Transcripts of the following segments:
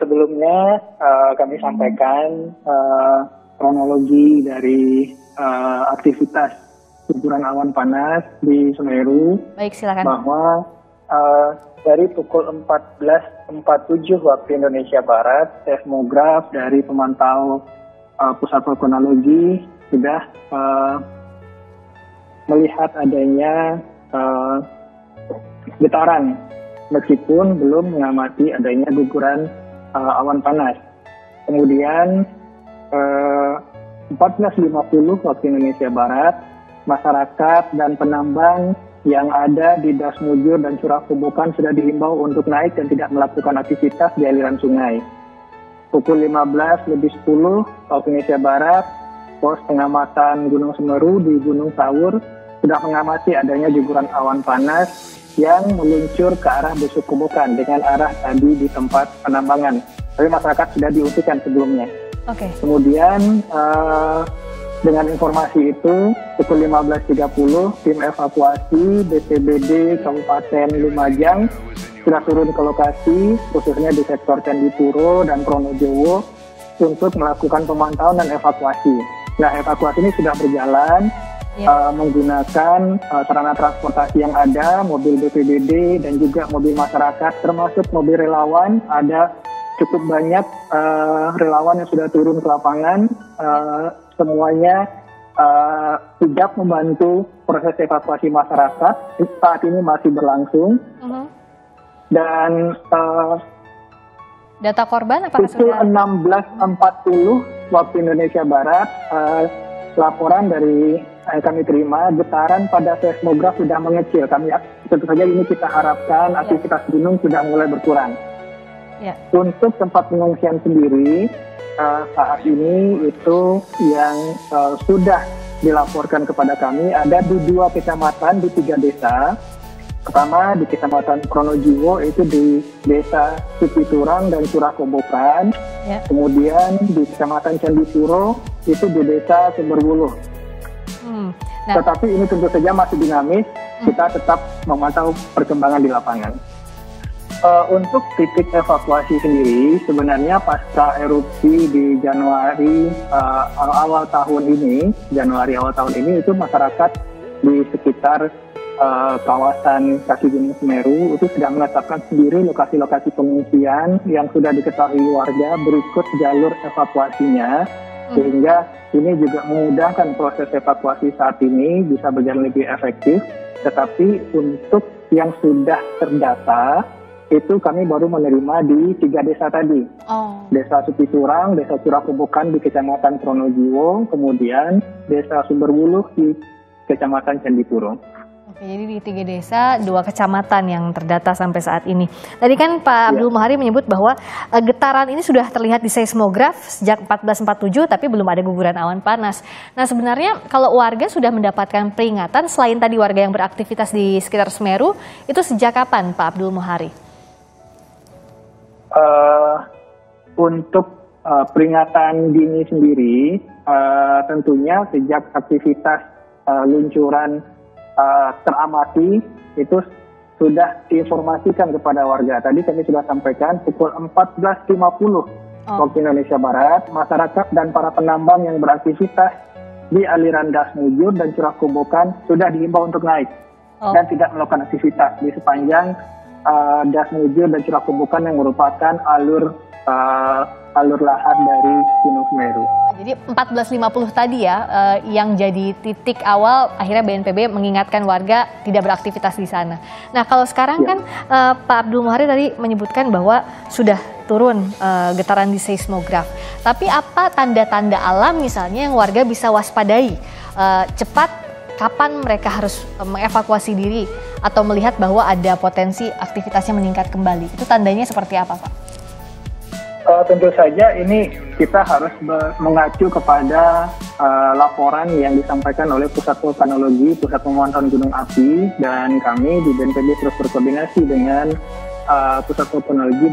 Sebelumnya kami sampaikan kronologi dari aktivitas guguran awan panas di Semeru. Baik, silakan. Bahwa dari pukul 14.47 waktu Indonesia Barat, seismograf dari pemantau pusat vulkanologi sudah melihat adanya getaran, meskipun belum mengamati adanya guguran awan panas. Kemudian 14.50 waktu Indonesia Barat, masyarakat dan penambang yang ada di Das Mujur dan Curah Kobokan sudah dihimbau untuk naik dan tidak melakukan aktivitas di aliran sungai. Pukul 15.10 waktu Indonesia Barat, pos pengamatan Gunung Semeru di Gunung Sawur sudah mengamati adanya guguran awan panas yang meluncur ke arah Busuk Kobokan dengan arah tadi di tempat penambangan. Tapi masyarakat sudah diungsikan sebelumnya. Oke. Kemudian dengan informasi itu, pukul 15.30, tim evakuasi BPBD Kabupaten Lumajang sudah turun ke lokasi, khususnya di sektor Candipuro dan Pronojowo, untuk melakukan pemantauan dan evakuasi. Nah, evakuasi ini sudah berjalan menggunakan sarana transportasi yang ada, mobil BPBD dan juga mobil masyarakat, termasuk mobil relawan. Ada cukup banyak relawan yang sudah turun ke lapangan. Semuanya siap membantu proses evakuasi masyarakat. Saat ini masih berlangsung. Dan data korban apakah pukul sudah? 16.40 waktu Indonesia Barat, laporan dari kami terima, getaran pada seismograf sudah mengecil. Tentu saja ini kita harapkan aktivitas gunung sudah mulai berkurang. Untuk tempat pengungsian sendiri, saat ini itu yang sudah dilaporkan kepada kami ada di 2 kecamatan di 3 desa. Pertama di Kecamatan Pronojiwo, itu di Desa Supiturang dan Curah Kobokan. Kemudian di Kecamatan Candipuro itu di Desa Sumberwuluh. Tetapi ini tentu saja masih dinamis. Kita tetap memantau perkembangan di lapangan. Untuk titik evakuasi sendiri, sebenarnya pasca erupsi di Januari awal tahun ini itu masyarakat di sekitar kawasan kaki Gunung Semeru itu sudah menetapkan sendiri lokasi-lokasi pengungsian yang sudah diketahui warga berikut jalur evakuasinya, sehingga ini juga memudahkan proses evakuasi saat ini bisa berjalan lebih efektif. Tetapi untuk yang sudah terdata itu kami baru menerima di 3 desa tadi. Desa Supiturang, Desa Curah Kobokan di Kecamatan Pronojiwo, kemudian Desa Sumberwuluh di Kecamatan Candipuro. Oke, jadi di 3 desa, 2 kecamatan yang terdata sampai saat ini. Tadi kan Pak Abdul Muhari menyebut bahwa getaran ini sudah terlihat di seismograf sejak 14.47, tapi belum ada guguran awan panas. Nah, sebenarnya kalau warga sudah mendapatkan peringatan, selain tadi warga yang beraktivitas di sekitar Semeru, itu sejak kapan Pak Abdul Muhari? Untuk peringatan dini sendiri, tentunya sejak aktivitas luncuran teramati itu sudah diinformasikan kepada warga. Tadi kami sudah sampaikan pukul 14.50 waktu Indonesia Barat, masyarakat dan para penambang yang beraktivitas di aliran Das Mujur dan Curah Kobokan sudah dihimbau untuk naik dan tidak melakukan aktivitas di sepanjang Das Mujur dan Curah Kobokan yang merupakan alur lahar dari Gunung Semeru. Jadi 14.50 tadi ya yang jadi titik awal akhirnya BNPB mengingatkan warga tidak beraktivitas di sana. Nah, kalau sekarang kan Pak Abdul Muhari tadi menyebutkan bahwa sudah turun getaran di seismograf. Tapi apa tanda-tanda alam misalnya yang warga bisa waspadai cepat kapan mereka harus mengevakuasi diri atau melihat bahwa ada potensi aktivitasnya meningkat kembali? Itu tandanya seperti apa, Pak? Tentu saja ini kita harus mengacu kepada laporan yang disampaikan oleh Pusat Vulkanologi, Pusat Pemantauan Gunung Api, dan kami di BNPB terus berkoordinasi dengan Pusat Vulkanologi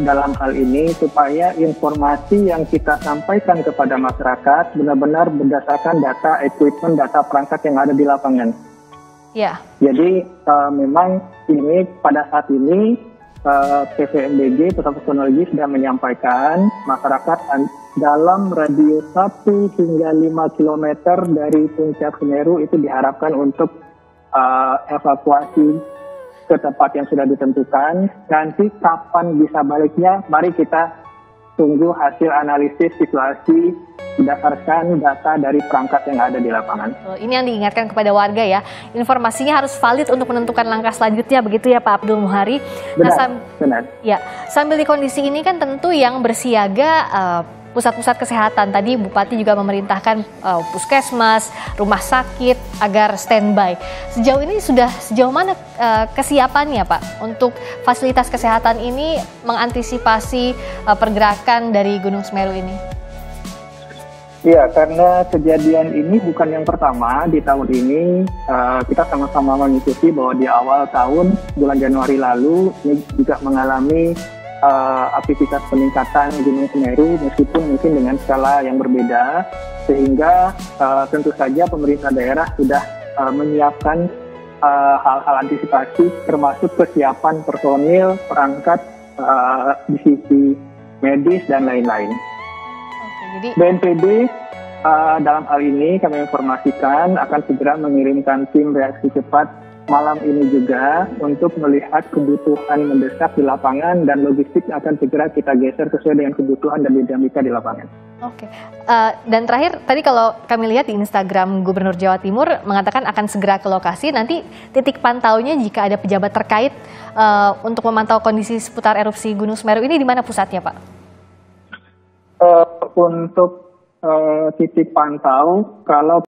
dalam hal ini supaya informasi yang kita sampaikan kepada masyarakat benar-benar berdasarkan data equipment, data perangkat yang ada di lapangan. Jadi memang ini pada saat ini PVMBG, Pusat Vulkanologi, sudah menyampaikan masyarakat dalam radius 1 hingga 5 km dari puncak Semeru itu diharapkan untuk evakuasi ke tempat yang sudah ditentukan. Nanti kapan bisa baliknya, mari kita tunggu hasil analisis situasi berdasarkan data dari perangkat yang ada di lapangan. Ini yang diingatkan kepada warga ya, informasinya harus valid untuk menentukan langkah selanjutnya, begitu ya Pak Abdul Muhari. Benar. Ya, sambil di kondisi ini kan tentu yang bersiaga pusat-pusat kesehatan. Tadi Bupati juga memerintahkan puskesmas, rumah sakit agar standby. Sejauh ini sejauh mana kesiapannya Pak untuk fasilitas kesehatan ini mengantisipasi pergerakan dari Gunung Semeru ini? Iya, karena kejadian ini bukan yang pertama di tahun ini. Kita sama-sama mengikuti bahwa di awal tahun, bulan Januari lalu, ini juga mengalami aktivitas peningkatan Gunung Semeru meskipun mungkin dengan skala yang berbeda, sehingga tentu saja pemerintah daerah sudah menyiapkan hal-hal antisipasi termasuk kesiapan personil, perangkat di sisi medis dan lain-lain. Jadi BNPB dalam hal ini kami informasikan akan segera mengirimkan tim reaksi cepat malam ini juga untuk melihat kebutuhan mendesak di lapangan dan logistik akan segera kita geser sesuai dengan kebutuhan dan dinamika di lapangan. Oke, dan terakhir tadi kalau kami lihat di Instagram Gubernur Jawa Timur mengatakan akan segera ke lokasi. Nanti titik pantaunya jika ada pejabat terkait untuk memantau kondisi seputar erupsi Gunung Semeru ini di mana pusatnya Pak? Untuk titik pantau, kalau